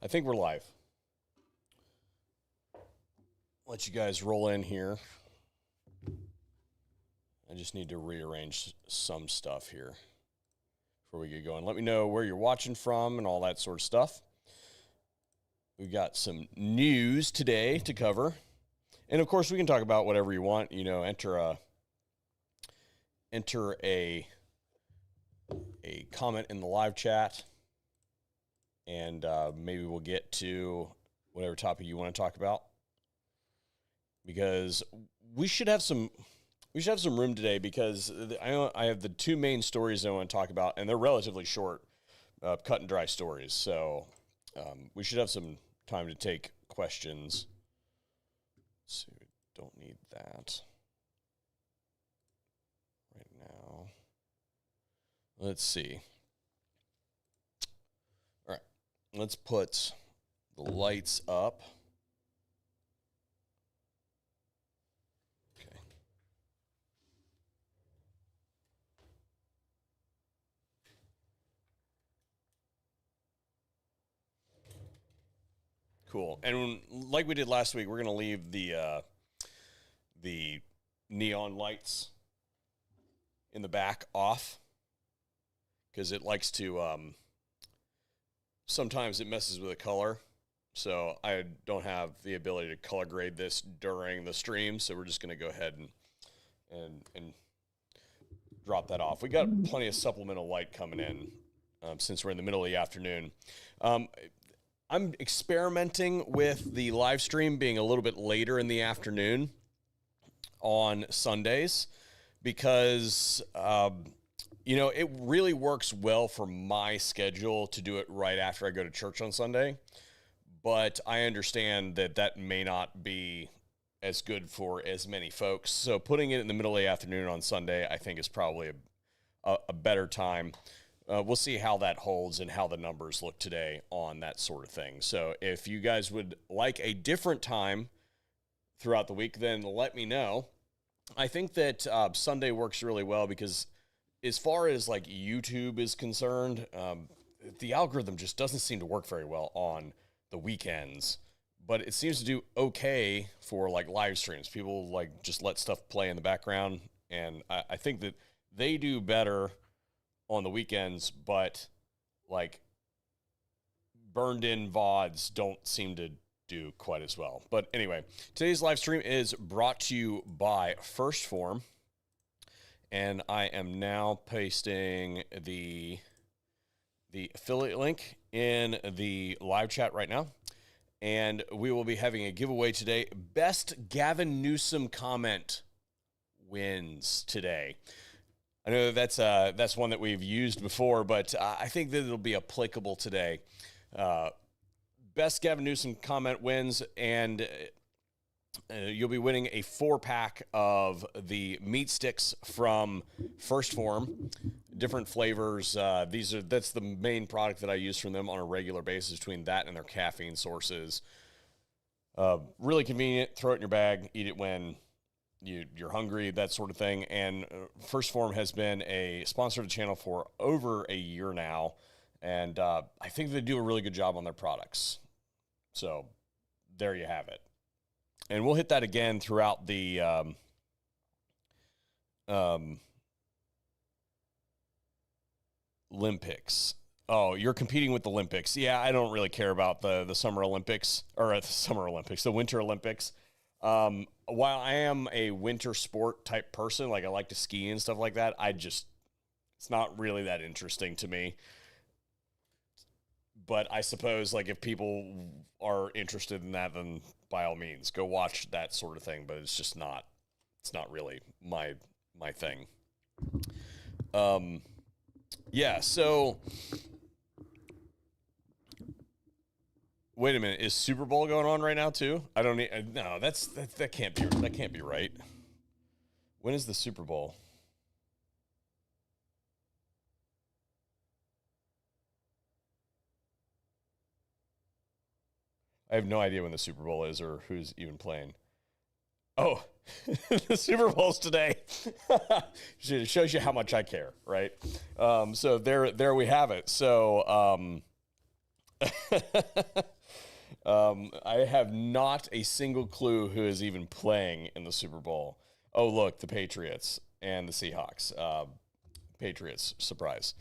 I think we're live. Let you guys roll in here. I just need to rearrange some stuff here before we get going. Let me know where you're watching from and all that sort of stuff. We've got some news today to cover. And of course, we can talk about whatever you want. You know, enter a comment in the live chat, and maybe we'll get to whatever topic you want to talk about, because we should have some room today, because I have the two main stories I want to talk about, and they're relatively short, cut and dry stories. So we should have some time to take questions. Let's see, we don't need that right now. Let's see. All right, let's put the lights up. Okay. Cool. And like we did last week, we're going to leave the neon lights in the back off, because it likes to, sometimes it messes with the color. So I don't have the ability to color grade this during the stream. So we're just going to go ahead and drop that off. We got plenty of supplemental light coming in since we're in the middle of the afternoon. I'm experimenting with the live stream being a little bit later in the afternoon on Sundays, because, you know, it really works well for my schedule to do it right after I go to church on Sunday. But I understand that that may not be as good for as many folks. So putting it in the middle of the afternoon on Sunday, I think, is probably a better time. We'll see how that holds and how the numbers look today on that sort of thing. So if you guys would like a different time throughout the week, then let me know. I think that Sunday works really well, because as far as like YouTube is concerned, the algorithm just doesn't seem to work very well on the weekends, but it seems to do okay for like live streams. People like just let stuff play in the background, and I think that they do better on the weekends, but like burned in VODs don't seem to do quite as well. But anyway, today's live stream is brought to you by First Form, and I am now pasting the affiliate link in the live chat right now, and we will be having a giveaway today. Best Gavin Newsom comment wins today. I know that's one that we've used before, but I think that it'll be applicable today. Best Gavin Newsom comment wins, and you'll be winning a 4-pack of the meat sticks from First Form, different flavors. That's the main product that I use from them on a regular basis, between that and their caffeine sources. Really convenient. Throw it in your bag, eat it when you're hungry, that sort of thing. And First Form has been a sponsor of the channel for over a year now, and I think they do a really good job on their products. So there you have it. And we'll hit that again throughout the Olympics. Oh, you're competing with the Olympics. Yeah, I don't really care about the Summer Olympics, or the Winter Olympics. While I am a winter sport type person, like I like to ski and stuff like that, it's not really that interesting to me. But I suppose, like, if people are interested in that, then by all means, go watch that sort of thing. But it's not really my thing. Yeah, so wait a minute, is Super Bowl going on right now too? No, that can't be right. When is the Super Bowl? I have no idea when the Super Bowl is or who's even playing. Oh, the Super Bowl's today. It shows you how much I care, right? So there we have it. So I have not a single clue who is even playing in the Super Bowl. Oh, look, the Patriots and the Seahawks. Patriots, surprise.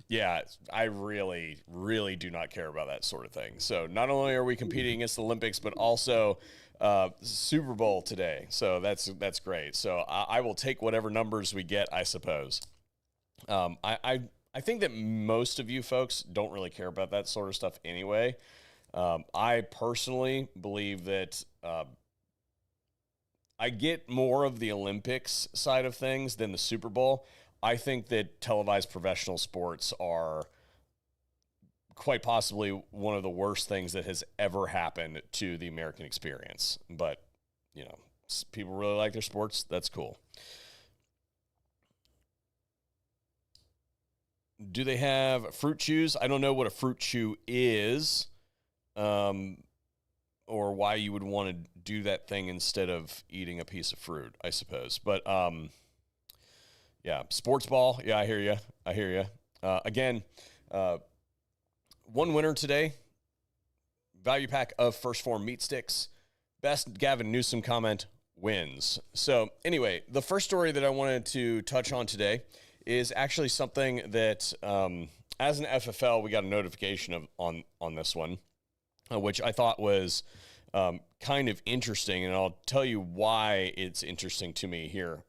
Yeah, I really, really do not care about that sort of thing. So not only are we competing against the Olympics, but also Super Bowl today. So that's great. So I will take whatever numbers we get, I suppose. I think that most of you folks don't really care about that sort of stuff anyway. I personally believe that I get more of the Olympics side of things than the Super Bowl. I think that televised professional sports are quite possibly one of the worst things that has ever happened to the American experience. But, you know, people really like their sports. That's cool. Do they have fruit chews? I don't know what a fruit chew is, or why you would want to do that thing instead of eating a piece of fruit, I suppose. But, yeah, sports ball. Yeah, I hear you. I hear you. Again, one winner today. Value pack of First Form meat sticks. Best Gavin Newsom comment wins. So anyway, the first story that I wanted to touch on today is actually something that, as an FFL, we got a notification on this one, which I thought was kind of interesting, and I'll tell you why it's interesting to me here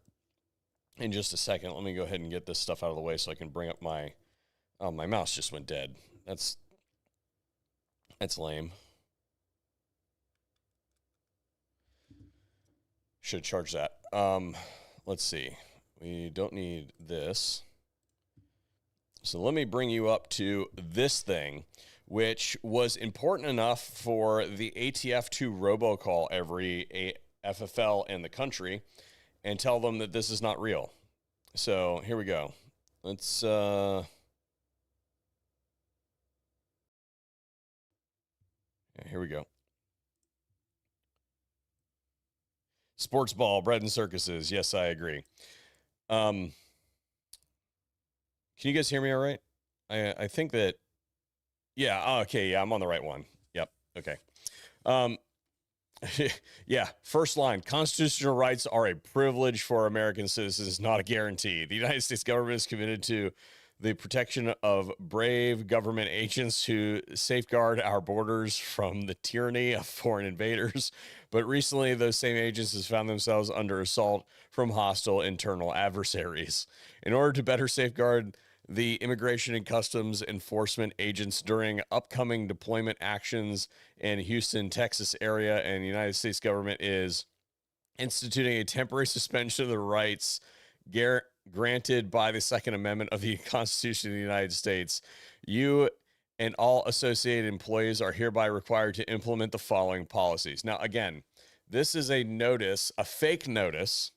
in just a second. Let me go ahead and get this stuff out of the way so I can bring up my... Oh, my mouse just went dead. That's lame. Should charge that. Let's see. We don't need this. So let me bring you up to this thing, which was important enough for the ATF to robocall every FFL in the country and tell them that this is not real. So here we go. Let's... yeah, here we go. Sports ball, bread and circuses. Yes, I agree. Can you guys hear me all right? I think that... Yeah, okay, yeah, I'm on the right one. Yep, okay. Yeah, first line, constitutional rights are a privilege for American citizens, not a guarantee. The United States government is committed to the protection of brave government agents who safeguard our borders from the tyranny of foreign invaders. But recently, those same agents have found themselves under assault from hostile internal adversaries. In order to better safeguard the Immigration and Customs Enforcement agents during upcoming deployment actions in Houston, Texas area, and the United States government is instituting a temporary suspension of the rights granted by the Second Amendment of the Constitution of the United States. You and all associated employees are hereby required to implement the following policies. Now, again, this is a notice, a fake notice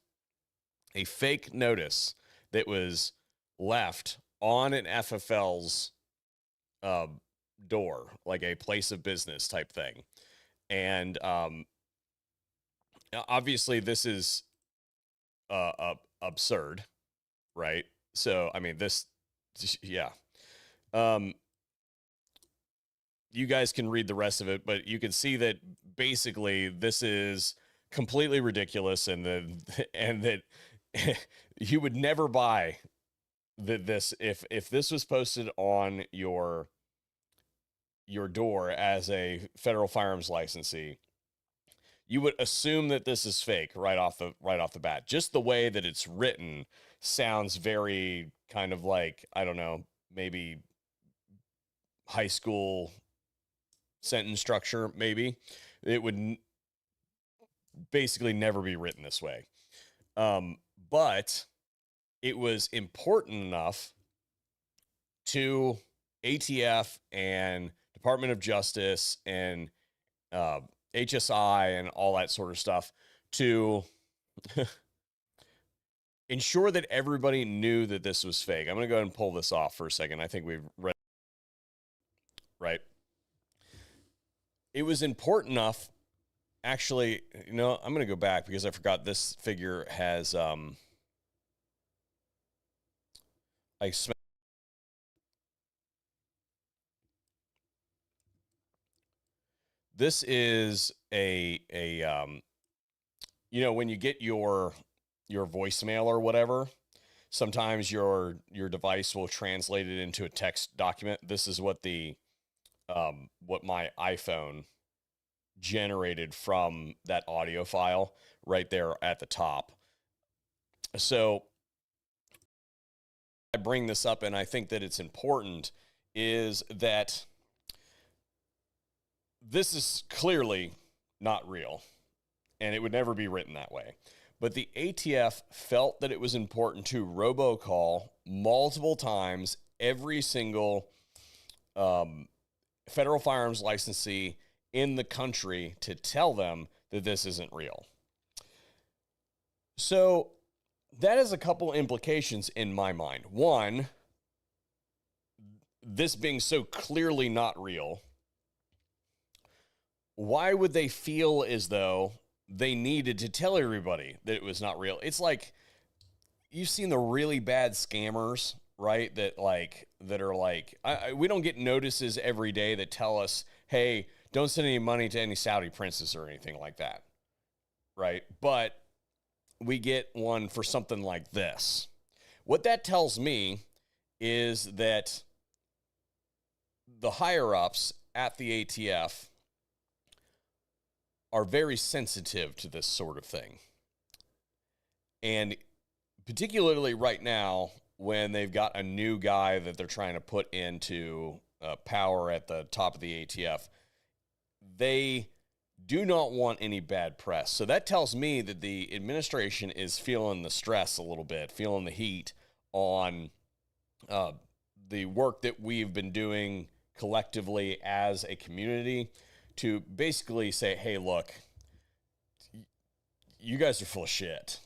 that was left on an FFL's door, like a place of business type thing. And obviously this is absurd, right? So, I mean, this, yeah. You guys can read the rest of it, but you can see that basically this is completely ridiculous, and that you would never buy this if this was posted on your door as a federal firearms licensee. You would assume that this is fake right off the bat. Just the way that it's written sounds very kind of like, I don't know, maybe high school sentence structure. Maybe it would basically never be written this way. But it was important enough to ATF and Department of Justice and HSI and all that sort of stuff to ensure that everybody knew that this was fake. I'm going to go ahead and pull this off for a second. I think we've read, right? It was important enough. Actually, you know, I'm going to go back because I forgot this figure has, This is you know, when you get your voicemail or whatever, sometimes your device will translate it into a text document. This is what what my iPhone generated from that audio file right there at the top. So I bring this up, and I think that it's important, is that this is clearly not real, and it would never be written that way. But the ATF felt that it was important to robocall multiple times every single federal firearms licensee in the country to tell them that this isn't real. So that has a couple implications in my mind. One, this being so clearly not real, why would they feel as though they needed to tell everybody that it was not real? It's like, you've seen the really bad scammers, right? That are like, we don't get notices every day that tell us, hey, don't send any money to any Saudi princes or anything like that, right? But we get one for something like this. What that tells me is that the higher-ups at the ATF are very sensitive to this sort of thing. And particularly right now, when they've got a new guy that they're trying to put into power at the top of the ATF, they do not want any bad press. So that tells me that the administration is feeling the stress a little bit, feeling the heat on the work that we've been doing collectively as a community to basically say, hey, look, you guys are full of shit.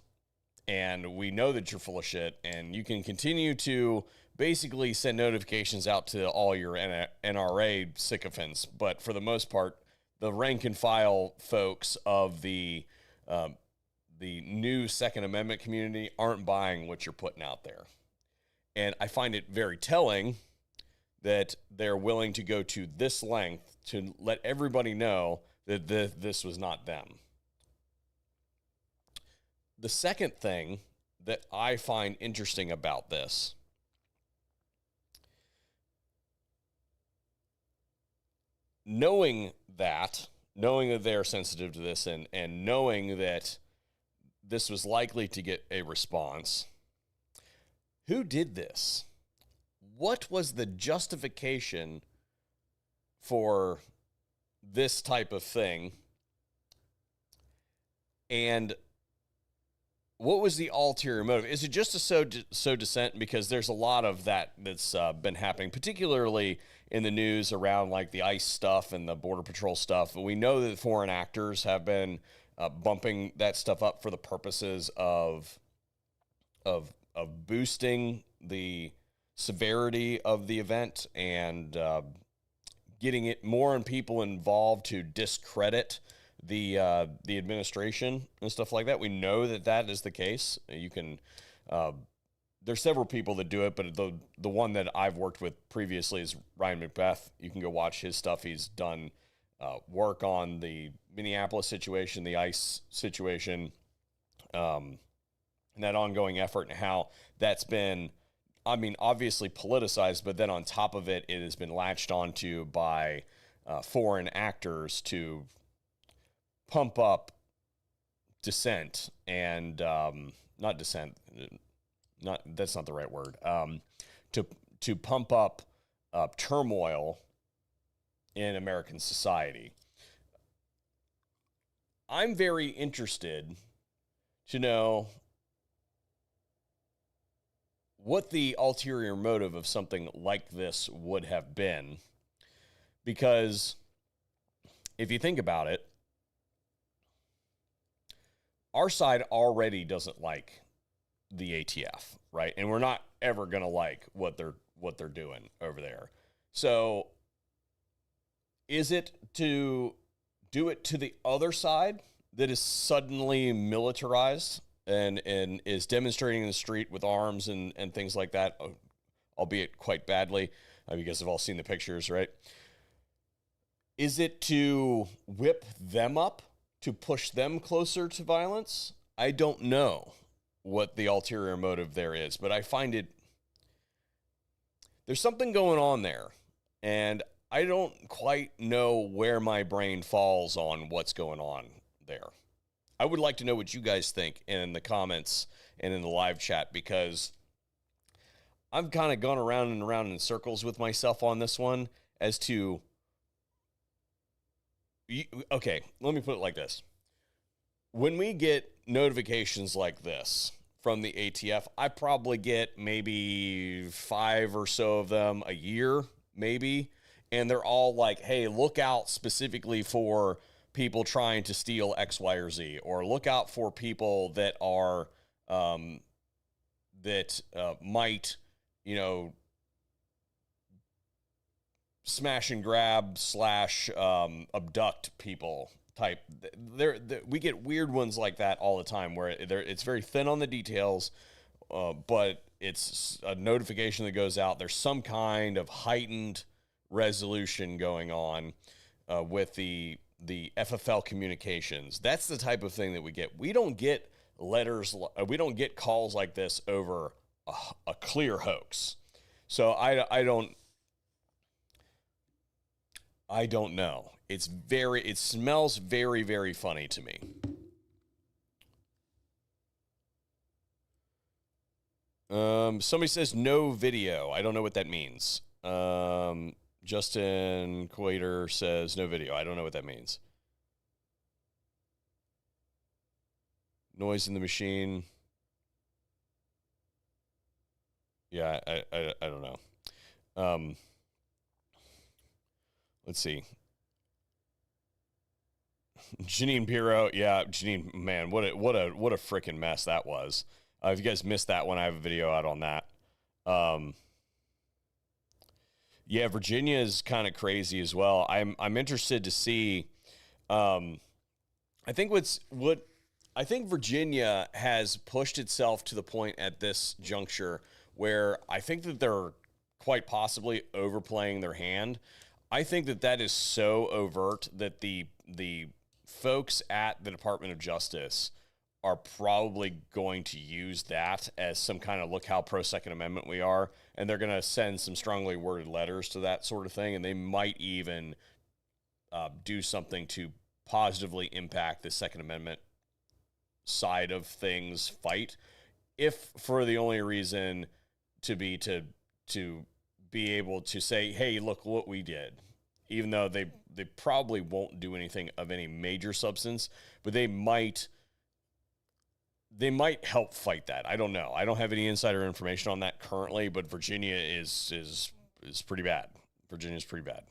And we know that you're full of shit, and you can continue to basically send notifications out to all your NRA sycophants. But for the most part, the rank and file folks of the new Second Amendment community aren't buying what you're putting out there. And I find it very telling that they're willing to go to this length to let everybody know that this was not them. The second thing that I find interesting about this knowing that they're sensitive to this and knowing that this was likely to get a response, who did this? What was the justification for this type of thing? And what was the ulterior motive? Is it just a so dissent? Because there's a lot of that's been happening, particularly in the news around like the ICE stuff and the Border Patrol stuff. We know that foreign actors have been bumping that stuff up for the purposes of boosting the severity of the event and getting it more and people involved to discredit the administration and stuff like that. We know that is the case. You can there's several people that do it, but the one that I've worked with previously is Ryan Macbeth. You can go watch his stuff. He's done work on the Minneapolis situation, the ICE situation, and that ongoing effort, and how that's been, I mean, obviously politicized, but then on top of it, it has been latched onto by foreign actors to pump up dissent and not dissent, that's not the right word. To pump up turmoil in American society. I'm very interested to know what the ulterior motive of something like this would have been, because if you think about it, our side already doesn't like the ATF, right? And we're not ever going to like what they're doing over there. So is it to do it to the other side that is suddenly militarized and is demonstrating in the street with arms and things like that, albeit quite badly? You guys have all seen the pictures, right? Is it to whip them up, to push them closer to violence? I don't know what the ulterior motive there is, but I find there's something going on there, and I don't quite know where my brain falls on what's going on there. I would like to know what you guys think in the comments and in the live chat, because I've kind of gone around and around in circles with myself on this one as to, okay, let me put it like this. When we get notifications like this from the ATF, I probably get maybe 5 or so of them a year, maybe. And they're all like, hey, look out specifically for people trying to steal X, Y, or Z, or look out for people that are, might, smash and grab / abduct people type. We get weird ones like that all the time, where it's very thin on the details, but it's a notification that goes out. There's some kind of heightened resolution going on with the FFL communications. That's the type of thing that we get. We don't get letters. We don't get calls like this over a clear hoax. So I don't know. It smells very, very funny to me. Somebody says no video. I don't know what that means. Justin Quater says no video. I don't know what that means. Noise in the machine. Yeah, I don't know. Let's see. Janine Piro, yeah, Janine, man, what a freaking mess that was. If you guys missed that one, I have a video out on that. Yeah, Virginia is kind of crazy as well. I'm interested to see. I think Virginia has pushed itself to the point at this juncture where I think that they're quite possibly overplaying their hand. I think that is so overt that the folks at the Department of Justice are probably going to use that as some kind of look how pro-Second Amendment we are, and they're going to send some strongly worded letters to that sort of thing, and they might even do something to positively impact the Second Amendment side of things fight, if for the only reason to be able to say, hey, look what we did. Even though they probably won't do anything of any major substance, but they might help fight that. I don't know. I don't have any insider information on that currently, but Virginia is pretty bad. Virginia's pretty bad.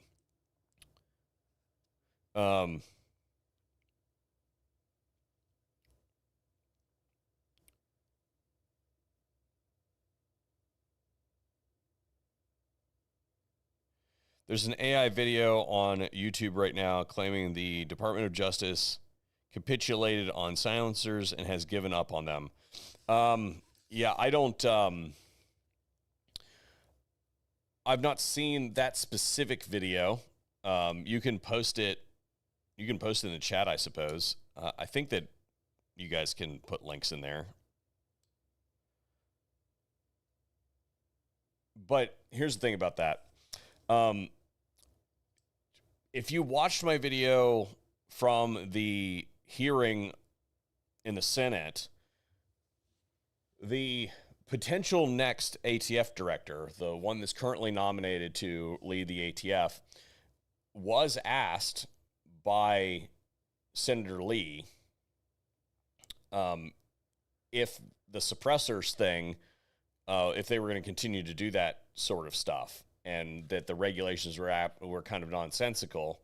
There's an AI video on YouTube right now claiming the Department of Justice capitulated on silencers and has given up on them. Yeah, I don't. I've not seen that specific video. You can post it. You can post it in the chat, I suppose. I think that you guys can put links in there. But here's the thing about that. If you watched my video from the hearing in the Senate, the potential next ATF director, the one that's currently nominated to lead the ATF, was asked by Senator Lee if the suppressors thing, if they were going to continue to do that sort of stuff, and that the regulations were kind of nonsensical.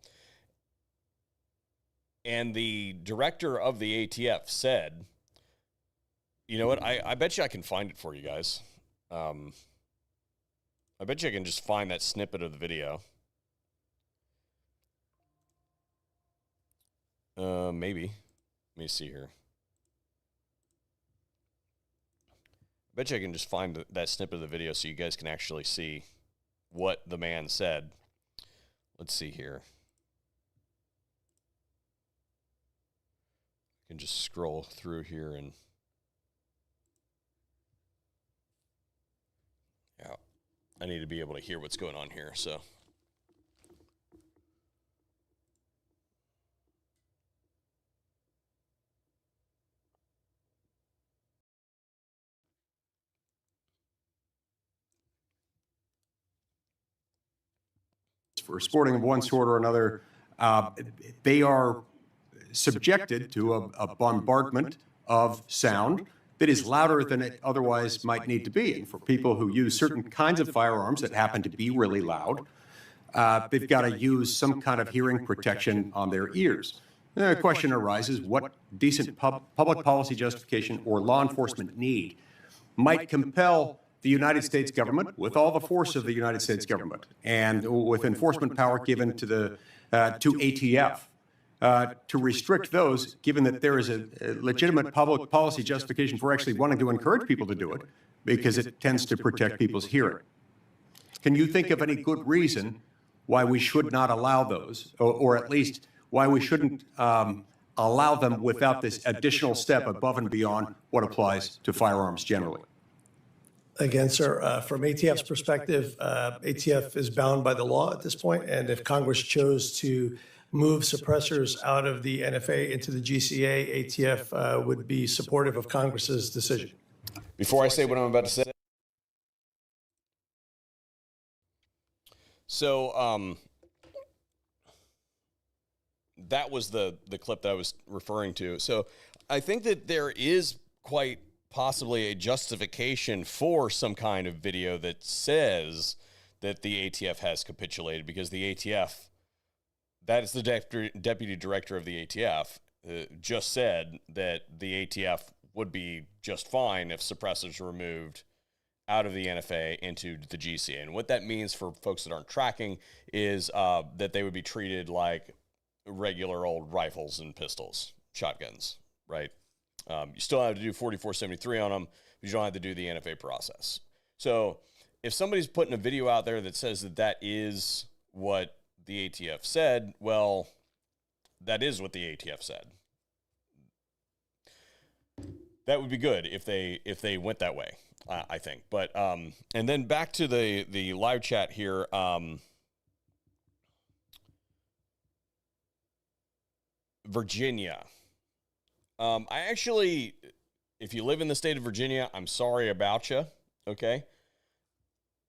And the director of the ATF said, you know what, I bet you I can find it for you guys. I bet you I can just find that snippet of the video. Maybe. Let me see here. I bet you I can just find that snippet of the video so you guys can actually see what the man said. Let's see here. can just scroll through here and yeah, I need to be able to hear what's going on here. So for sporting of one sort or another, they are subjected to a bombardment of sound that is louder than it otherwise might need to be. And for people who use certain kinds of firearms that happen to be really loud, they've got to use some kind of hearing protection on their ears. The question arises, what decent public policy justification or law enforcement need might compel the United States government, with all the force of the United States government, and with enforcement power given to the to ATF, to restrict those, given that there is a legitimate public policy justification for actually wanting to encourage people to do it, because it tends to protect people's hearing. Can you think of any good reason why we should not allow those, or at least why we shouldn't allow them without this additional step above and beyond what applies to firearms generally? Again, sir, from ATF's perspective, ATF is bound by the law at this point, and if Congress chose to move suppressors out of the NFA into the GCA, ATF would be supportive of Congress's decision. Before I say what I'm about to say, so that was the clip that I was referring to. So I think that there is quite possibly a justification for some kind of video that says that the ATF has capitulated, because the ATF, that is the deputy director of the ATF, just said that the ATF would be just fine if suppressors were removed out of the NFA into the GCA. And what that means for folks that aren't tracking is that they would be treated like regular old rifles and pistols, shotguns, right? You still have to do 4473 on them, but you don't have to do the NFA process. So if somebody's putting a video out there that says that that is what the ATF said, well, that is what the ATF said. That would be good if they went that way, I think. But and then back to the live chat here. Virginia. I actually, if you live in the state of Virginia, I'm sorry about you, okay?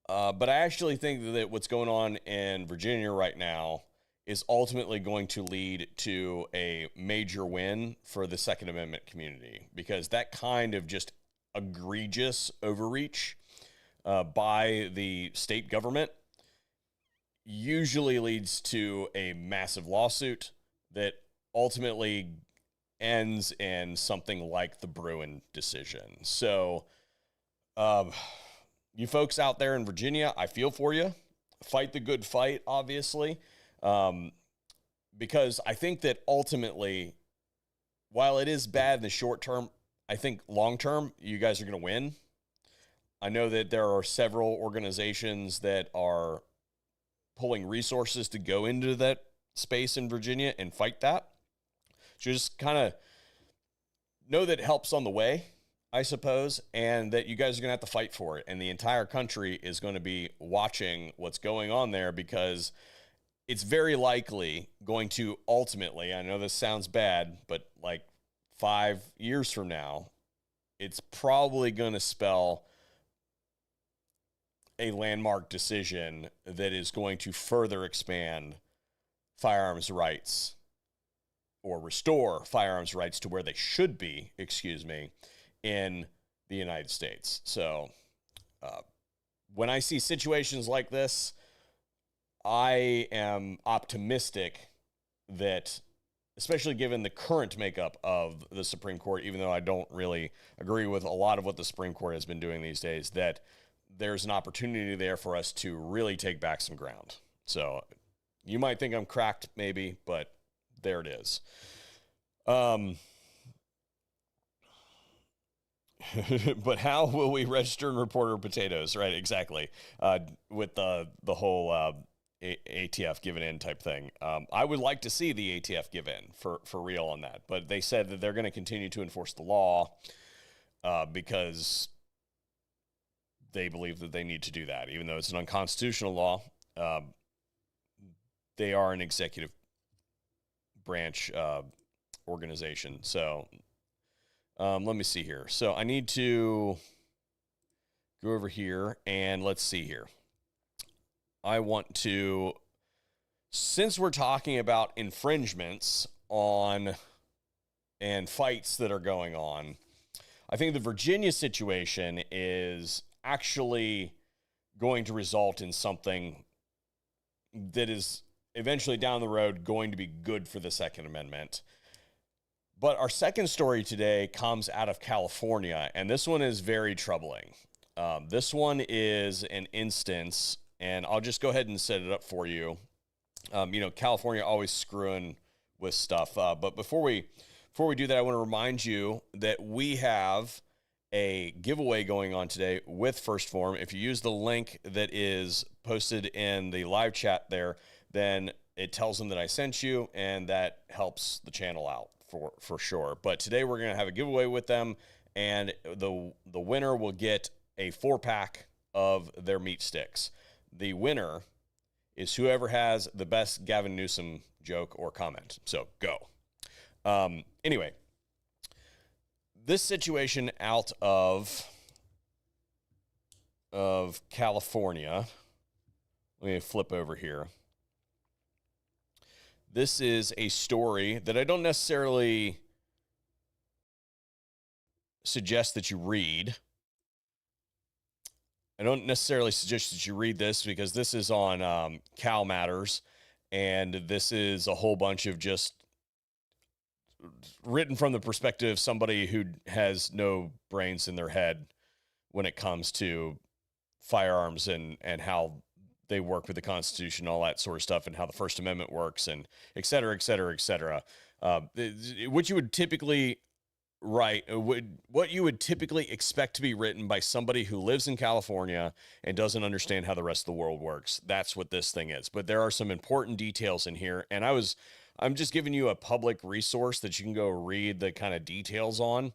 But I actually think that what's going on in Virginia right now is ultimately going to lead to a major win for the Second Amendment community, because that kind of just egregious overreach by the state government usually leads to a massive lawsuit that ultimately ends in something like the Bruin decision. So, you folks out there in Virginia, I feel for you. Fight the good fight, obviously, because I think that ultimately, while it is bad in the short term, I think long term, you guys are going to win. I know that there are several organizations that are pulling resources to go into that space in Virginia and fight that. So just kind of know that help's on the way, I suppose, and that you guys are going to have to fight for it. And the entire country is going to be watching what's going on there, because it's very likely going to ultimately, I know this sounds bad, but like 5 years from now, it's probably going to spell a landmark decision that is going to further expand firearms rights, or restore firearms rights to where they should be, in the United States. So when I see situations like this, I am optimistic that, especially given the current makeup of the Supreme Court, even though I don't really agree with a lot of what the Supreme Court has been doing these days, that there's an opportunity there for us to really take back some ground. So you might think I'm cracked, maybe, but there it is. But how will we register and report our potatoes? Right, exactly. With the whole ATF giving in type thing. I would like to see the ATF give in for real on that, but they said that they're going to continue to enforce the law because they believe that they need to do that, even though it's an unconstitutional law. They are an executive branch organization. So let me see here. So I need to go over here and let's see here. I want to, since we're talking about infringements on and fights that are going on, I think the Virginia situation is actually going to result in something that is eventually down the road going to be good for the Second Amendment. But our second story today comes out of California, and this one is very troubling. This one is an instance, and I'll just go ahead and set it up for you. California always screwing with stuff. But before we do that, I want to remind you that we have a giveaway going on today with First Form. If you use the link that is posted in the live chat there, then it tells them that I sent you, and that helps the channel out for sure. But today we're going to have a giveaway with them, and the winner will get a 4-pack of their meat sticks. The winner is whoever has the best Gavin Newsom joke or comment. So go. Anyway, this situation out of California, let me flip over here. This is a story that I don't necessarily suggest that you read. I don't necessarily suggest that you read this because this is on Cal Matters, and this is a whole bunch of just written from the perspective of somebody who has no brains in their head when it comes to firearms and how they work with the Constitution, all that sort of stuff, and how the First Amendment works, and et cetera, et cetera, et cetera. What you would typically write, what you would typically expect to be written by somebody who lives in California and doesn't understand how the rest of the world works. That's what this thing is. But there are some important details in here, and I'm just giving you a public resource that you can go read the kind of details on.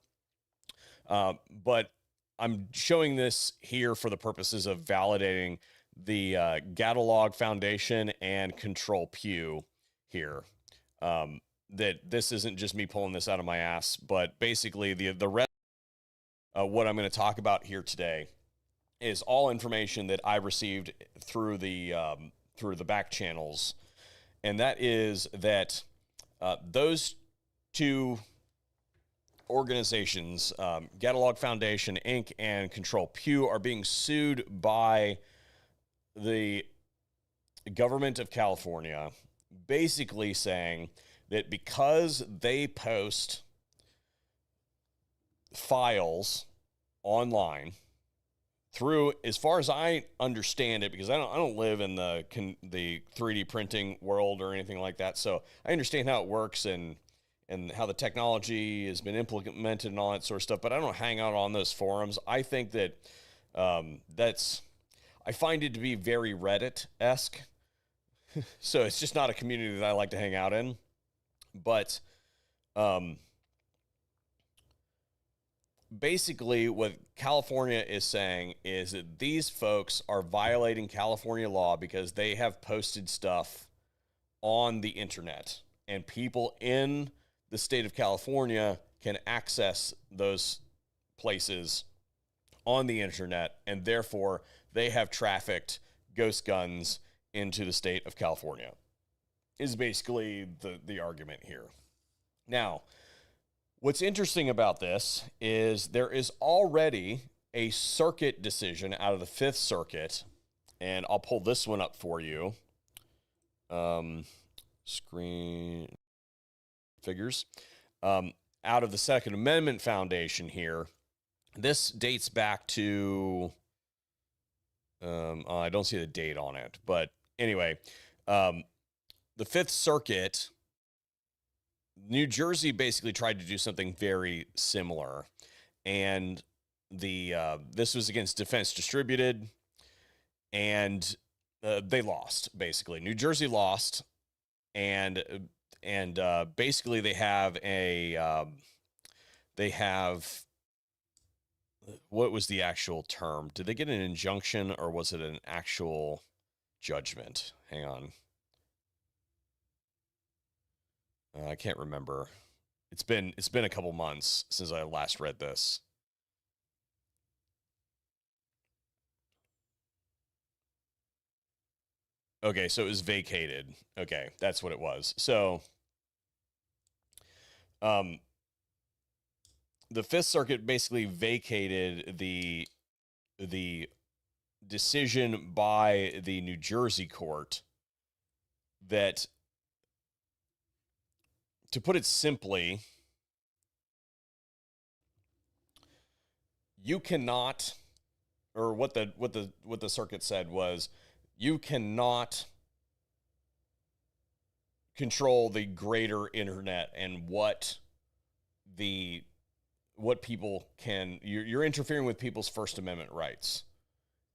But I'm showing this here for the purposes of validating the Gatalog Foundation and Control Pew here. That this isn't just me pulling this out of my ass, but basically the rest of what I'm going to talk about here today is all information that I received through the back channels, and that is that those two organizations, Gatalog Foundation Inc. and Control Pew, are being sued by the government of California, basically saying that because they post files online through, as far as I understand it, because I don't live in the 3D printing world or anything like that, so I understand how it works and how the technology has been implemented and all that sort of stuff, but I don't hang out on those forums. I think that I find it to be very Reddit-esque. So it's just not a community that I like to hang out in. But basically what California is saying is that these folks are violating California law because they have posted stuff on the internet, and people in the state of California can access those places on the internet, and therefore they have trafficked ghost guns into the state of California, is basically the argument here. Now, what's interesting about this is there is already a circuit decision out of the Fifth Circuit, and I'll pull this one up for you. Screen figures. Out of the Second Amendment Foundation here. This dates back to, I don't see the date on it, but anyway, the Fifth Circuit, New Jersey basically tried to do something very similar, and this was against Defense Distributed, and they lost, basically. New Jersey lost, and basically they have what was the actual term? Did they get an injunction or was it an actual judgment? Hang on. I can't remember. It's been a couple months since I last read this. Okay, so it was vacated. Okay, that's what it was. So, the Fifth Circuit basically vacated the decision by the New Jersey court that, to put it simply, you cannot, or what the circuit said was, you cannot control the greater internet and what people can. You're interfering with people's First Amendment rights,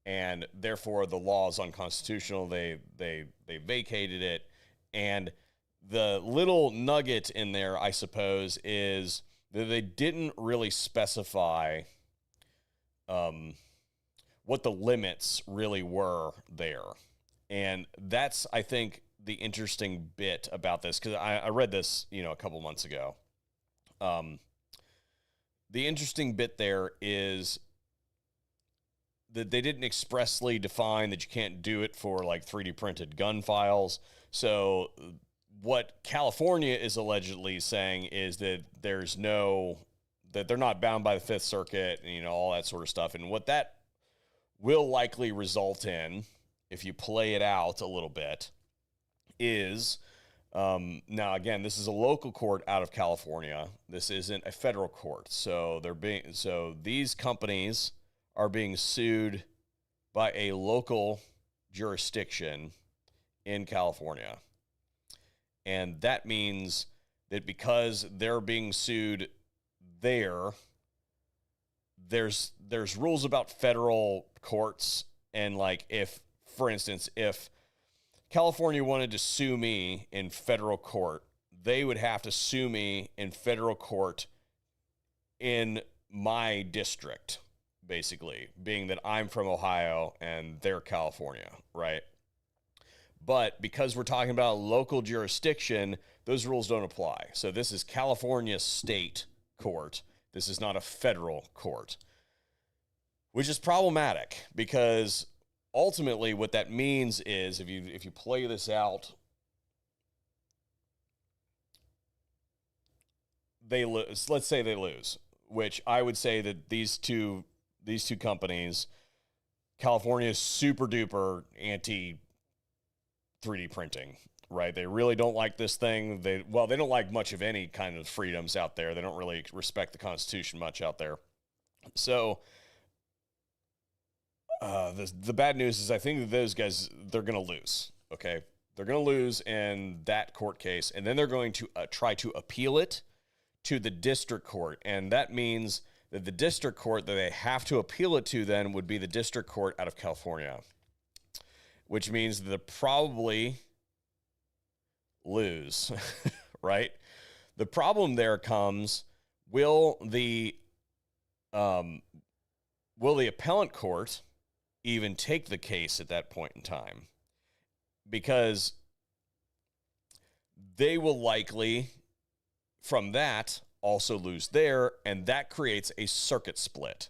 and therefore the law is unconstitutional. They vacated it, and the little nugget in there, I suppose, is that they didn't really specify what the limits really were there. And that's, I think, the interesting bit about this, because I read this, a couple months ago. The interesting bit there is that they didn't expressly define that you can't do it for like 3D printed gun files. So what California is allegedly saying is that that they're not bound by the Fifth Circuit and, all that sort of stuff. And what that will likely result in, if you play it out a little bit, is, now again, this is a local court out of California. This isn't a federal court. So these companies are being sued by a local jurisdiction in California. And that means that because they're being sued there's rules about federal courts, and like, if, for instance, if California wanted to sue me in federal court, they would have to sue me in federal court in my district, basically, being that I'm from Ohio and they're California, right? But because we're talking about a local jurisdiction, those rules don't apply. So this is California state court. This is not a federal court, which is problematic, because ultimately what that means is, if you play this out, they lose. Let's say they lose, which I would say that these two companies, California is super duper anti 3D printing, right? They really don't like this thing. They don't like much of any kind of freedoms out there. They don't really respect the Constitution much out there. So the bad news is, I think that those guys, they're going to lose. Okay. They're going to lose in that court case, and then they're going to try to appeal it to the district court. And that means that the district court that they have to appeal it to then would be the district court out of California, which means they'll probably lose, right? The problem there comes, will the appellant court even take the case at that point in time? Because they will likely, from that, also lose there, and that creates a circuit split.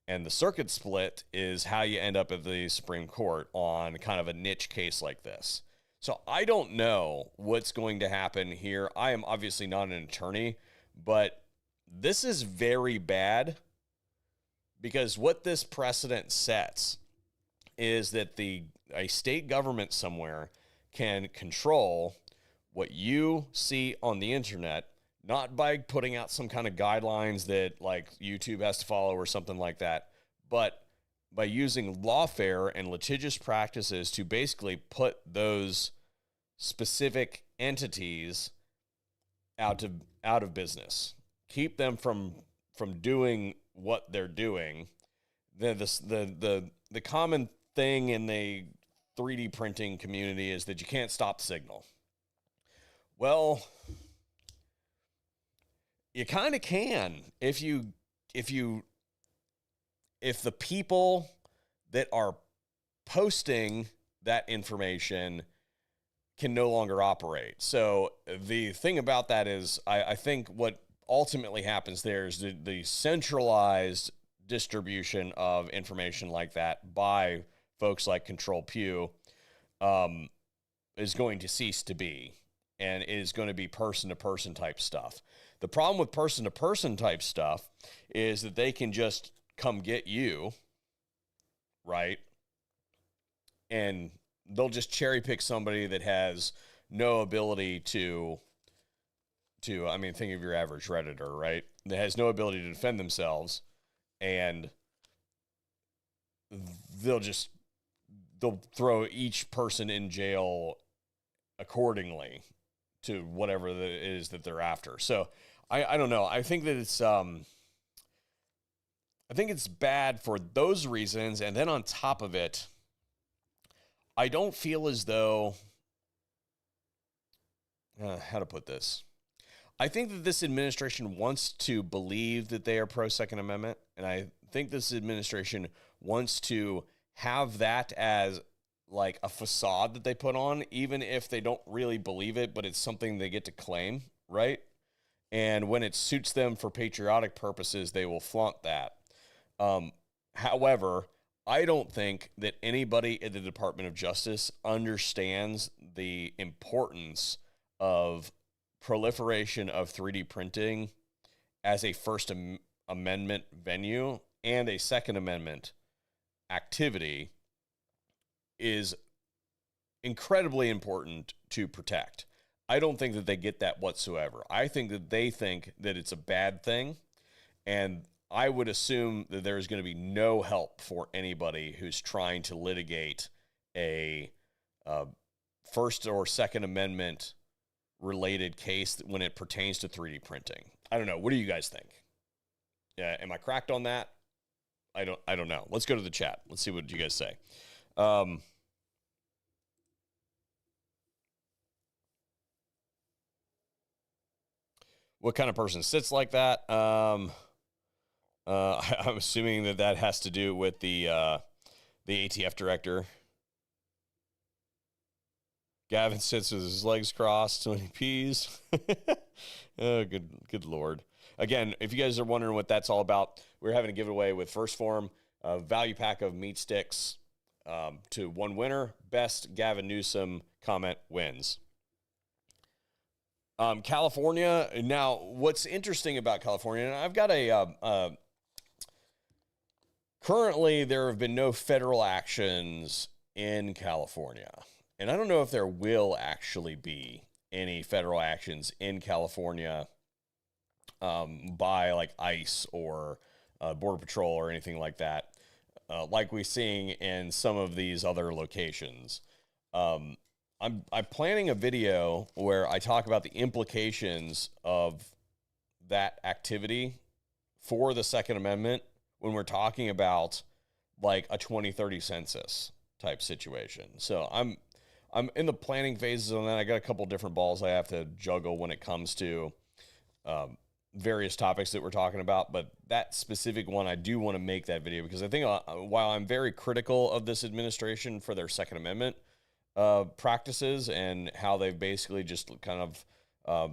And the circuit split is how you end up at the Supreme Court on kind of a niche case like this. So I don't know what's going to happen here. I am obviously not an attorney, but this is very bad, because what this precedent sets is that a state government somewhere can control what you see on the internet, not by putting out some kind of guidelines that like YouTube has to follow or something like that, but by using lawfare and litigious practices to basically put those specific entities out of business, keep them from doing what they're doing. The common thing in the 3D printing community is that you can't stop the signal. Well, you kind of can if the people that are posting that information can no longer operate. So the thing about that is I think what ultimately happens there is the centralized distribution of information like that by folks like Control Pew is going to cease to be, and it is going to be person-to-person type stuff. The problem with person-to-person type stuff is that they can just come get you, right? And they'll just cherry pick somebody that has no ability to I mean, think of your average Redditor, right? That has no ability to defend themselves, and they'll throw each person in jail accordingly to whatever it is that they're after. So I don't know. I think that it's bad for those reasons. And then on top of it, I don't feel as though, how to put this? I think that this administration wants to believe that they are pro-Second Amendment, and I think this administration wants to have that as like a facade that they put on, even if they don't really believe it, but it's something they get to claim, right? And when it suits them for patriotic purposes, they will flaunt that. However, I don't think that anybody in the Department of Justice understands the importance of proliferation of 3D printing as a First Amendment venue and a Second Amendment activity is incredibly important to protect. I don't think that they get that whatsoever. I think that they think that it's a bad thing, and I would assume that there's going to be no help for anybody who's trying to litigate a First or Second Amendment related case when it pertains to 3D printing. I don't know. What do you guys think? Yeah, am I cracked on that? I don't know. Let's go to the chat. Let's see what you guys say. What kind of person sits like that? I'm assuming that has to do with the ATF director. Gavin sits with his legs crossed when he pees. Oh, good Lord. Again, if you guys are wondering what that's all about, we're having a giveaway with First Form, a value pack of meat sticks to one winner. Best Gavin Newsom comment wins. California. Now, what's interesting about California, and I've got currently there have been no federal actions in California. And I don't know if there will actually be any federal actions in California by like ICE or Border Patrol or anything like that, like we're seeing in some of these other locations. I'm planning a video where I talk about the implications of that activity for the Second Amendment when we're talking about like a 2030 census type situation. So I'm in the planning phases on that. I got a couple different balls I have to juggle when it comes to various topics that we're talking about. But that specific one, I do want to make that video because I think while I'm very critical of this administration for their Second Amendment practices and how they've basically just kind of,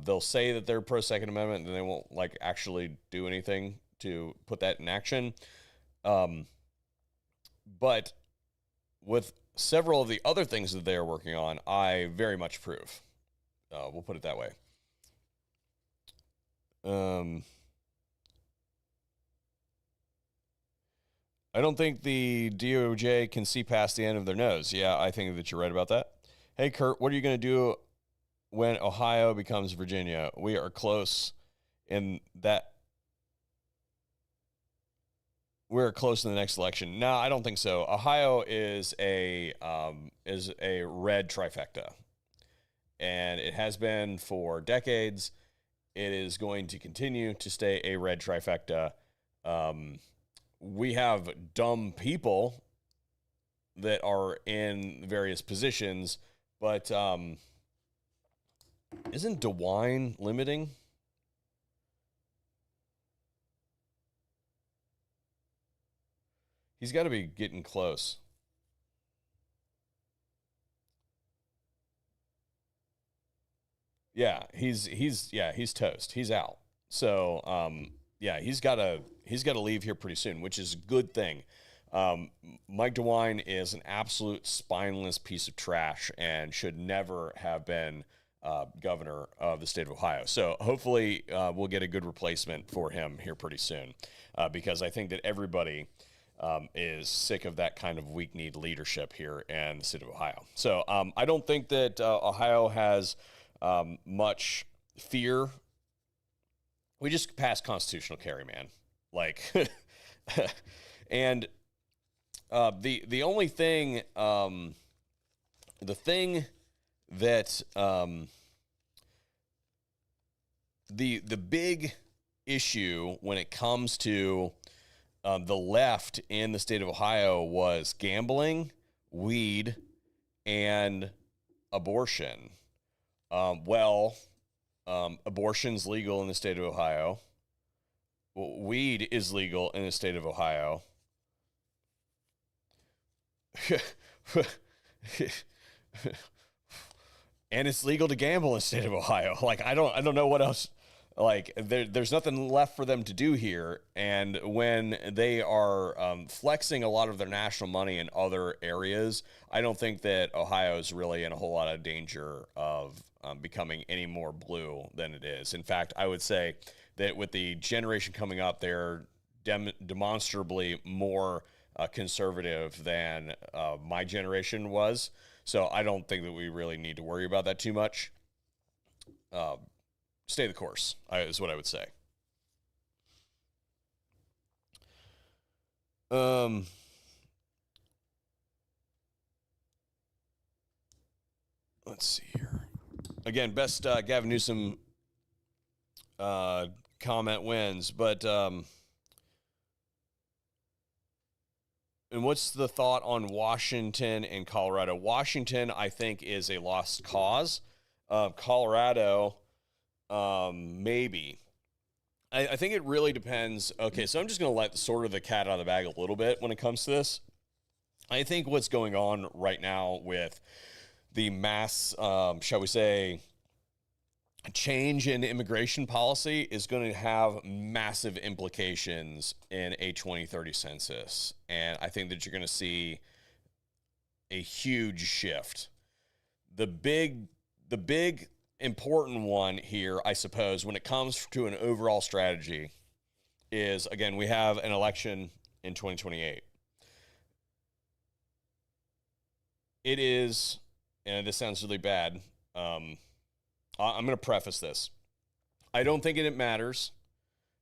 they'll say that they're pro Second Amendment and then they won't like actually do anything to put that in action. But with several of the other things that they are working on, I very much approve. We'll put it that way. I don't think the DOJ can see past the end of their nose. Yeah, I think that you're right about that. Hey, Kurt, what are you going to do when Ohio becomes Virginia? We are close in that. We're close in the next election. No, I don't think so. Ohio is a red trifecta, and it has been for decades. It is going to continue to stay a red trifecta. We have dumb people that are in various positions, but isn't DeWine limiting? He's got to be getting close. Yeah, he's toast. He's out. So yeah, he's got to leave here pretty soon, which is a good thing. Mike DeWine is an absolute spineless piece of trash and should never have been governor of the state of Ohio. So hopefully we'll get a good replacement for him here pretty soon, because I think that everybody is sick of that kind of weak-kneed leadership here in the state of Ohio. So I don't think that Ohio has much fear. We just passed constitutional carry, man. Like, and the only thing, the thing that the big issue when it comes to the left in the state of Ohio was gambling, weed, and abortion. Abortion's legal in the state of Ohio. Weed is legal in the state of Ohio. And it's legal to gamble in the state of Ohio. Like, I don't know what else. Like, there's nothing left for them to do here. And when they are flexing a lot of their national money in other areas, I don't think that Ohio is really in a whole lot of danger of becoming any more blue than it is. In fact, I would say that with the generation coming up, they're demonstrably more conservative than my generation was. So I don't think that we really need to worry about that too much. Stay the course, is what I would say. Let's see here. Again, best Gavin Newsom comment wins, but and what's the thought on Washington and Colorado? Washington, I think, is a lost cause. Colorado, maybe. I think it really depends. Okay, so I'm just going to let sort of the cat out of the bag a little bit when it comes to this. I think what's going on right now with the mass, shall we say, change in immigration policy is going to have massive implications in a 2030 census. And I think that you're going to see a huge shift. The big important one here, I suppose, when it comes to an overall strategy is, again, we have an election in 2028. It is, and this sounds really bad, I'm going to preface this. I don't think it matters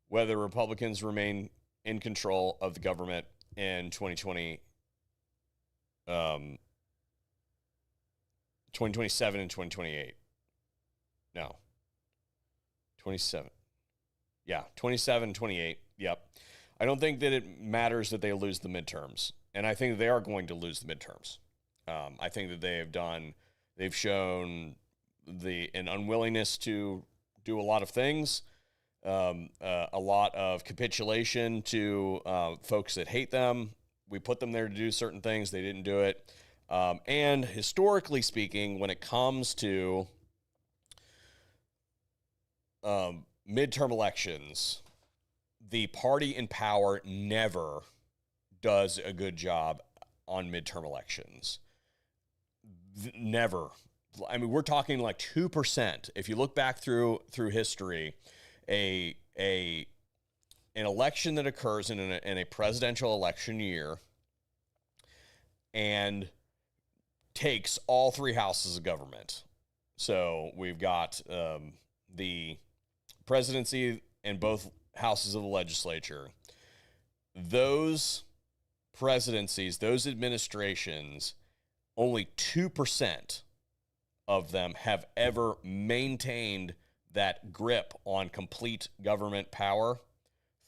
whether Republicans remain in control of the government in 2027 and 2028. No. 27. Yeah, 27, 28. Yep. I don't think that it matters that they lose the midterms. And I think they are going to lose the midterms. I think that they've shown an unwillingness to do a lot of things, a lot of capitulation to folks that hate them. We put them there to do certain things. They didn't do it. And historically speaking, when it comes to midterm elections, the party in power never does a good job on midterm elections. Never. I mean, we're talking like 2%. If you look back through history, an election that occurs in a presidential election year and takes all three houses of government. So we've got the presidency and both houses of the legislature. Those presidencies, those administrations, only 2% of them have ever maintained that grip on complete government power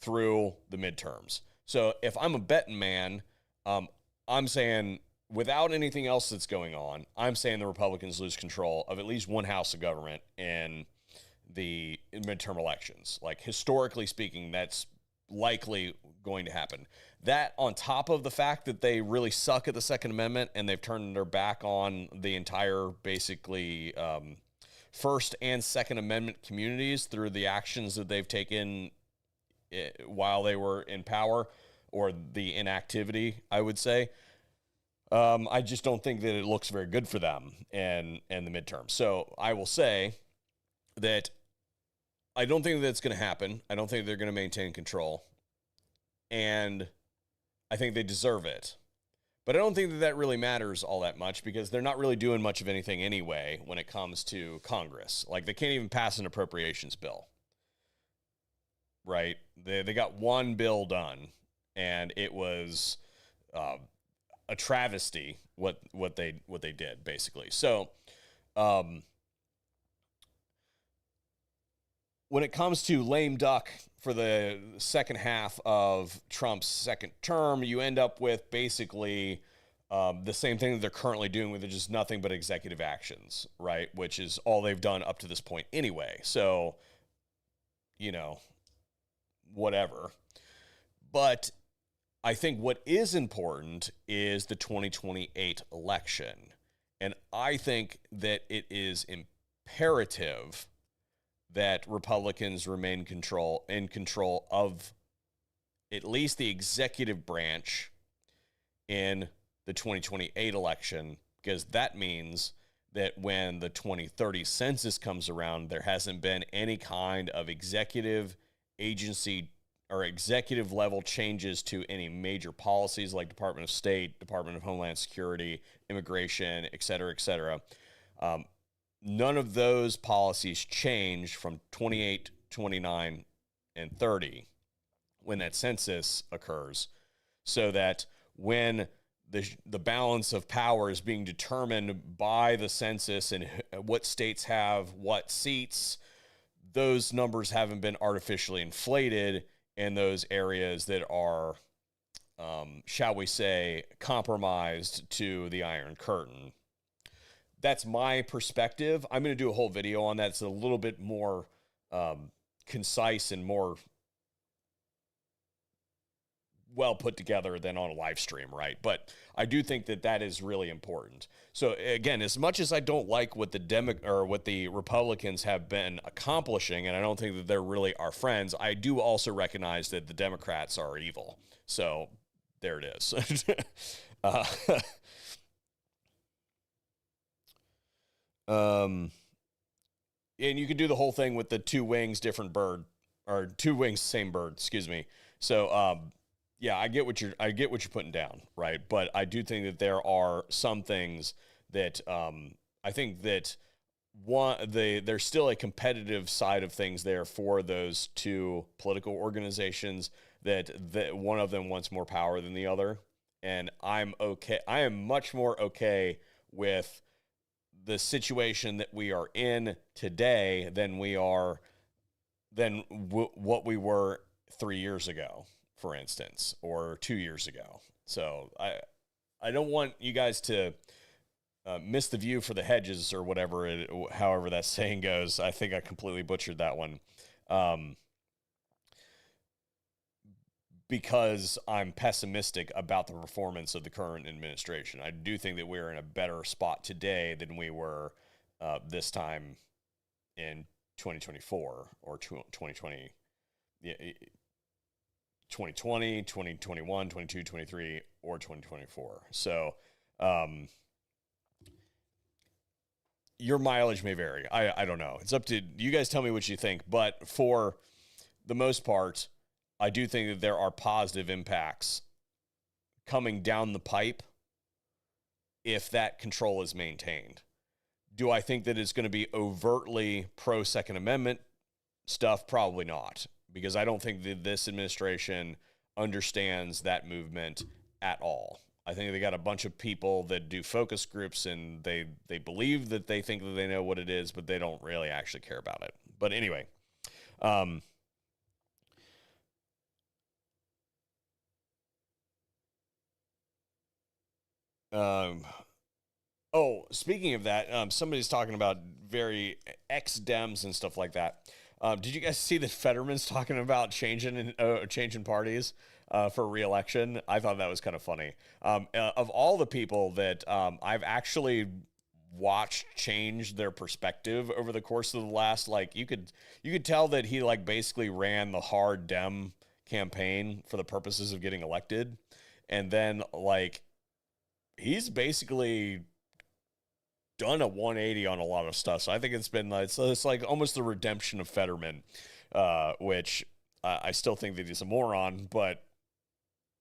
through the midterms. So if I'm a betting man, I'm saying without anything else that's going on, I'm saying the Republicans lose control of at least one house of government in the midterm elections. Like, historically speaking, that's likely going to happen. That, on top of the fact that they really suck at the Second Amendment and they've turned their back on the entire, basically, First and Second Amendment communities through the actions that they've taken while they were in power, or the inactivity, I would say. I just don't think that it looks very good for them in the midterm. So I will say that I don't think that's going to happen. I don't think they're going to maintain control. And I think they deserve it. But I don't think that that really matters all that much, because they're not really doing much of anything anyway when it comes to Congress. Like, they can't even pass an appropriations bill. Right? They got one bill done, and it was a travesty what they did, basically. So when it comes to lame duck for the second half of Trump's second term, you end up with basically the same thing that they're currently doing, with just nothing but executive actions, right? Which is all they've done up to this point anyway. So, whatever. But I think what is important is the 2028 election. And I think that it is imperative that Republicans remain in control of at least the executive branch in the 2028 election, because that means that when the 2030 census comes around, there hasn't been any kind of executive agency or executive level changes to any major policies like Department of State, Department of Homeland Security, immigration, et cetera, et cetera. None of those policies change from 28, 29, and 30 when that census occurs, so that when the balance of power is being determined by the census and what states have what seats, those numbers haven't been artificially inflated in those areas that are, shall we say, compromised to the Iron Curtain. That's my perspective. I'm going to do a whole video on that. It's a little bit more concise and more well put together than on a live stream, right? But I do think that that is really important. So again, as much as I don't like what the Republicans have been accomplishing, and I don't think that they're really our friends, I do also recognize that the Democrats are evil. So there it is. And you can do the whole thing with the two wings, different bird, or two wings, same bird, excuse me. So, yeah, I get what you're putting down, right? But I do think that there are some things that I think that there's still a competitive side of things there for those two political organizations, that one of them wants more power than the other, and I am much more okay with the situation that we are in today than what we were 3 years ago, for instance, or 2 years ago. So I don't want you guys to miss the view for the hedges, or whatever, however that saying goes. I think I completely butchered that one. Because I'm pessimistic about the performance of the current administration. I do think that we're in a better spot today than we were this time in 2024 or 2020. 2020, 2021, 22, 23, or 2024. So your mileage may vary. I don't know. It's up to you guys. Tell me what you think. But for the most part, I do think that there are positive impacts coming down the pipe if that control is maintained. Do I think that it's going to be overtly pro-Second Amendment stuff? Probably not, because I don't think that this administration understands that movement at all. I think they got a bunch of people that do focus groups, and they believe that they think that they know what it is, but they don't really actually care about it. But anyway, Oh, speaking of that, somebody's talking about very ex-Dems and stuff like that. Did you guys see that Fetterman's talking about changing parties for re-election? I thought that was kind of funny. Of all the people that I've actually watched change their perspective over the course of the last, like, you could tell that he like basically ran the hard Dem campaign for the purposes of getting elected, and then like he's basically done a 180 on a lot of stuff. So I think it's like almost the redemption of Fetterman, which I still think that he's a moron, but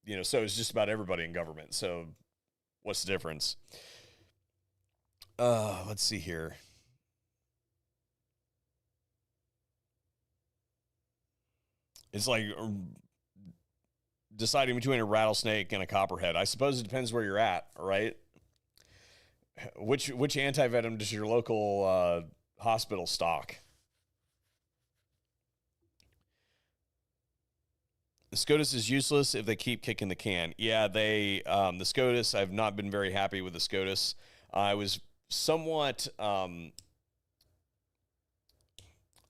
you know, so is just about everybody in government. So what's the difference? Let's see here. It's like deciding between a rattlesnake and a copperhead. I suppose it depends where you're at, right? Which anti-venom does your local hospital stock? The SCOTUS is useless if they keep kicking the can. Yeah, the SCOTUS, I've not been very happy with the SCOTUS. I was somewhat,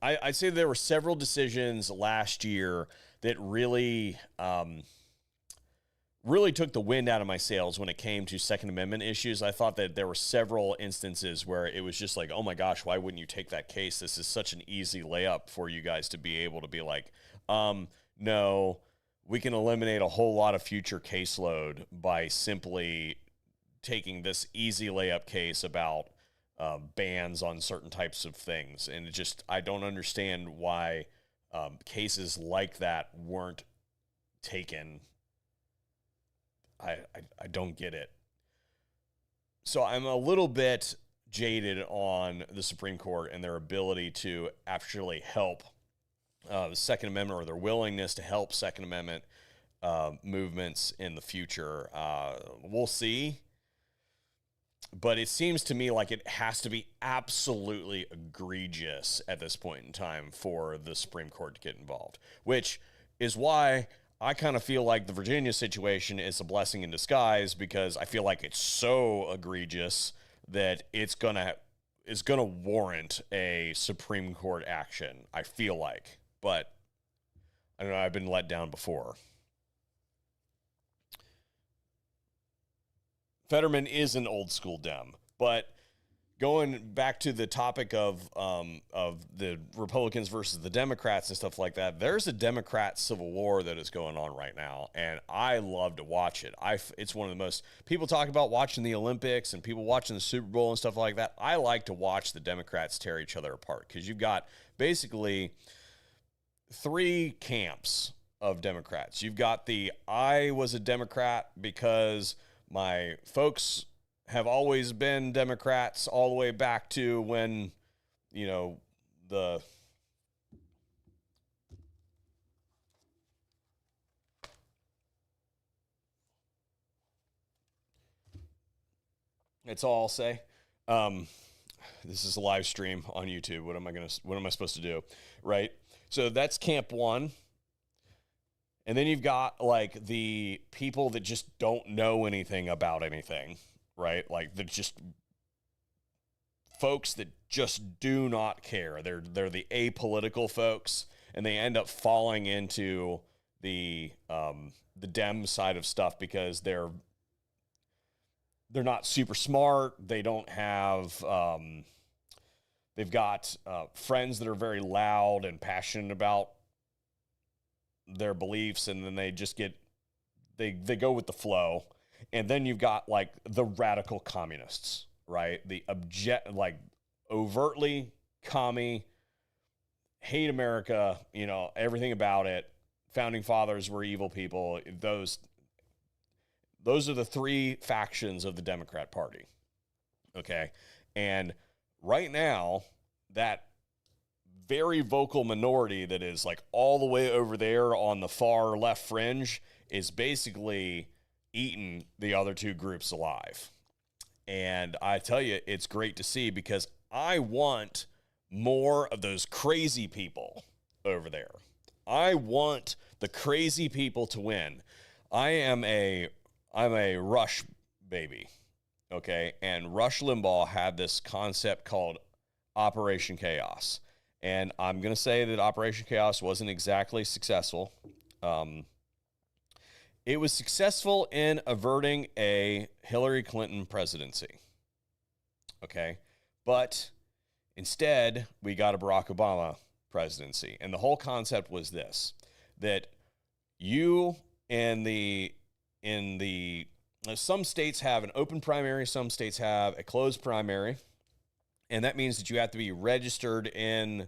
I'd say there were several decisions last year that really took the wind out of my sails when it came to Second Amendment issues. I thought that there were several instances where it was just like, oh my gosh, why wouldn't you take that case? This is such an easy layup for you guys to be able to be like, no, we can eliminate a whole lot of future caseload by simply taking this easy layup case about bans on certain types of things. And it just, I don't understand why cases like that weren't taken. I don't get it. So I'm a little bit jaded on the Supreme Court and their ability to actually help the Second Amendment, or their willingness to help Second Amendment movements in the future. We'll see. But it seems to me like it has to be absolutely egregious at this point in time for the Supreme Court to get involved, which is why I kind of feel like the Virginia situation is a blessing in disguise, because I feel like it's so egregious that it's gonna warrant a Supreme Court action, I feel like. But I don't know, I've been let down before. Fetterman is an old school Dem, but going back to the topic of the Republicans versus the Democrats and stuff like that, there's a Democrat civil war that is going on right now, and I love to watch it. It's one of the most, people talk about watching the Olympics and people watching the Super Bowl and stuff like that. I like to watch the Democrats tear each other apart, because you've got basically three camps of Democrats. You've got the, I was a Democrat because my folks have always been Democrats all the way back to when, you know, it's all I'll say. This is a live stream on YouTube. What am I supposed to do? Right? So that's camp one. And then you've got like the people that just don't know anything about anything, right? Like they're just folks that just do not care. They're the apolitical folks, and they end up falling into the Dem side of stuff because they're not super smart. They don't have they've got friends that are very loud and passionate about their beliefs, and then they just they go with the flow. And then you've got like the radical communists, right? The overtly commie, hate America, you know, everything about it. Founding fathers were evil people. Those are the three factions of the Democrat Party. Okay. And right now, that very vocal minority that is like all the way over there on the far left fringe is basically eating the other two groups alive. And I tell you, it's great to see, because I want more of those crazy people over there. I want the crazy people to win. I'm a Rush baby. Okay. And Rush Limbaugh had this concept called Operation Chaos. And I'm going to say that Operation Chaos wasn't exactly successful. It was successful in averting a Hillary Clinton presidency. Okay. But instead, we got a Barack Obama presidency. And the whole concept was this, that you some states have an open primary, some states have a closed primary. And that means that you have to be registered in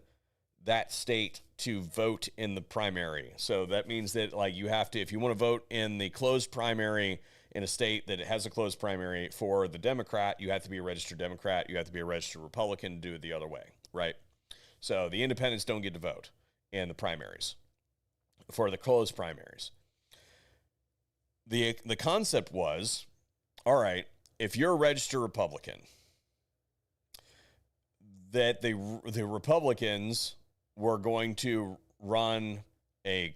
that state to vote in the primary. So that means that, like, you have to, if you want to vote in the closed primary in a state that has a closed primary for the Democrat, you have to be a registered Democrat. You have to be a registered Republican to do it the other way, right? So the independents don't get to vote in the primaries for the closed primaries. The concept was, all right, if you're a registered Republican, that the Republicans were going to run a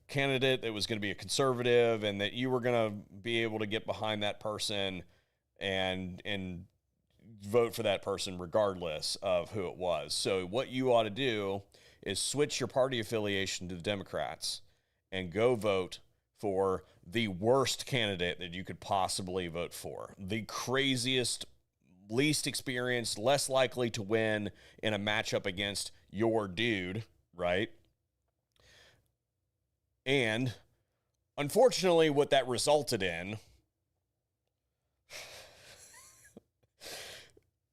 candidate that was going to be a conservative, and that you were going to be able to get behind that person and vote for that person regardless of who it was. So what you ought to do is switch your party affiliation to the Democrats and go vote for the worst candidate that you could possibly vote for. The craziest, least experienced, less likely to win in a matchup against your dude, right? And unfortunately, what that resulted in,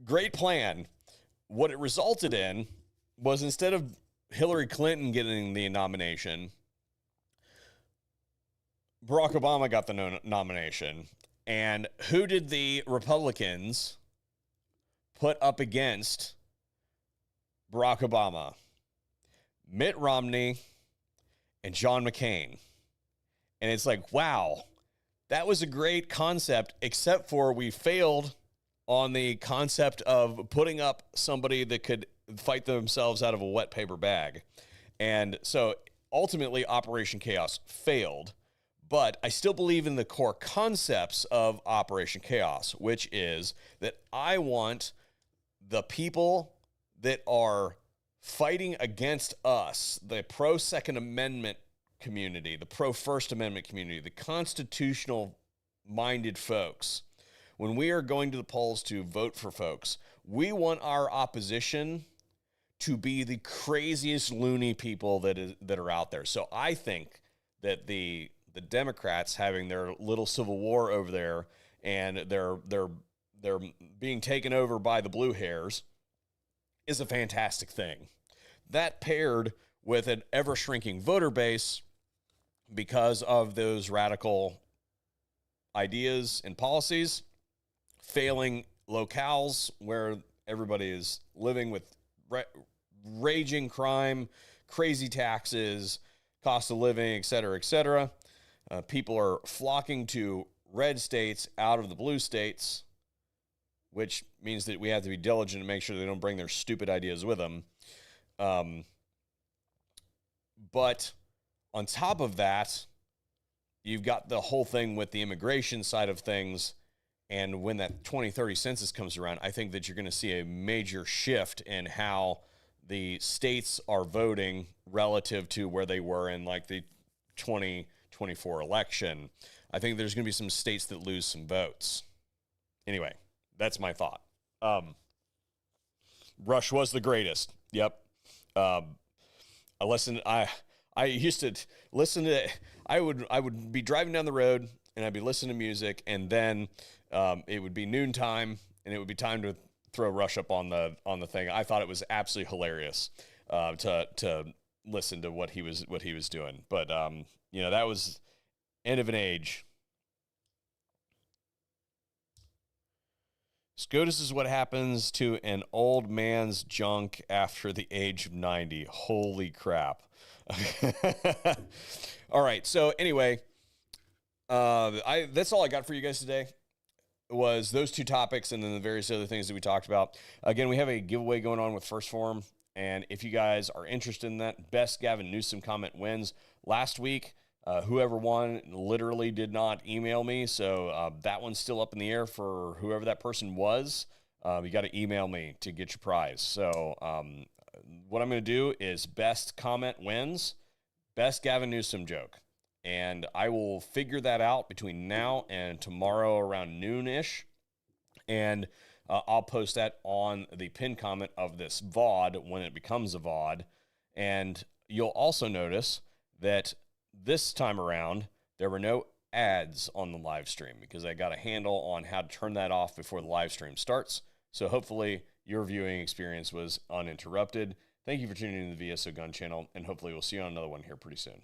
great plan. What it resulted in was, instead of Hillary Clinton getting the nomination, Barack Obama got the nomination. And who did the Republicans put up against Barack Obama? Mitt Romney and John McCain. And it's like, wow, that was a great concept, except for we failed on the concept of putting up somebody that could fight themselves out of a wet paper bag. And so ultimately, Operation Chaos failed. But I still believe in the core concepts of Operation Chaos, which is that I want the people that are fighting against us, the pro-Second Amendment community, the pro-First Amendment community, the constitutional-minded folks, when we are going to the polls to vote for folks, we want our opposition to be the craziest loony people that are out there. So I think that the Democrats having their little civil war over there, and they're being taken over by the blue hairs, is a fantastic thing. That paired with an ever-shrinking voter base because of those radical ideas and policies, failing locales where everybody is living with raging crime, crazy taxes, cost of living, et cetera, et cetera. People are flocking to red states out of the blue states, which means that we have to be diligent to make sure they don't bring their stupid ideas with them. But on top of that, you've got the whole thing with the immigration side of things. And when that 2030 census comes around, I think that you're going to see a major shift in how the states are voting relative to where they were in, like, the 2024 election. I think there's going to be some states that lose some votes. Anyway, that's my thought. Rush was the greatest. Yep. I used to listen to, I would be driving down the road and I'd be listening to music, and then it would be noontime and it would be time to throw Rush up on the thing. I thought it was absolutely hilarious to listen to what he was doing. But that was end of an age. SCOTUS is what happens to an old man's junk after the age of 90. Holy crap. All right. So anyway, that's all I got for you guys today. Was those two topics and then the various other things that we talked about. Again, we have a giveaway going on with First Forum, and if you guys are interested in that, best Gavin Newsom comment wins. Last week, Whoever won literally did not email me, so that one's still up in the air for whoever that person was. You got to email me to get your prize. So what I'm going to do is best comment wins, best Gavin Newsom joke. And I will figure that out between now and tomorrow around noonish. And I'll post that on the pinned comment of this VOD when it becomes a VOD. And you'll also notice that this time around, there were no ads on the live stream because I got a handle on how to turn that off before the live stream starts. So hopefully your viewing experience was uninterrupted. Thank you for tuning in to the VSO Gun Channel, and hopefully we'll see you on another one here pretty soon.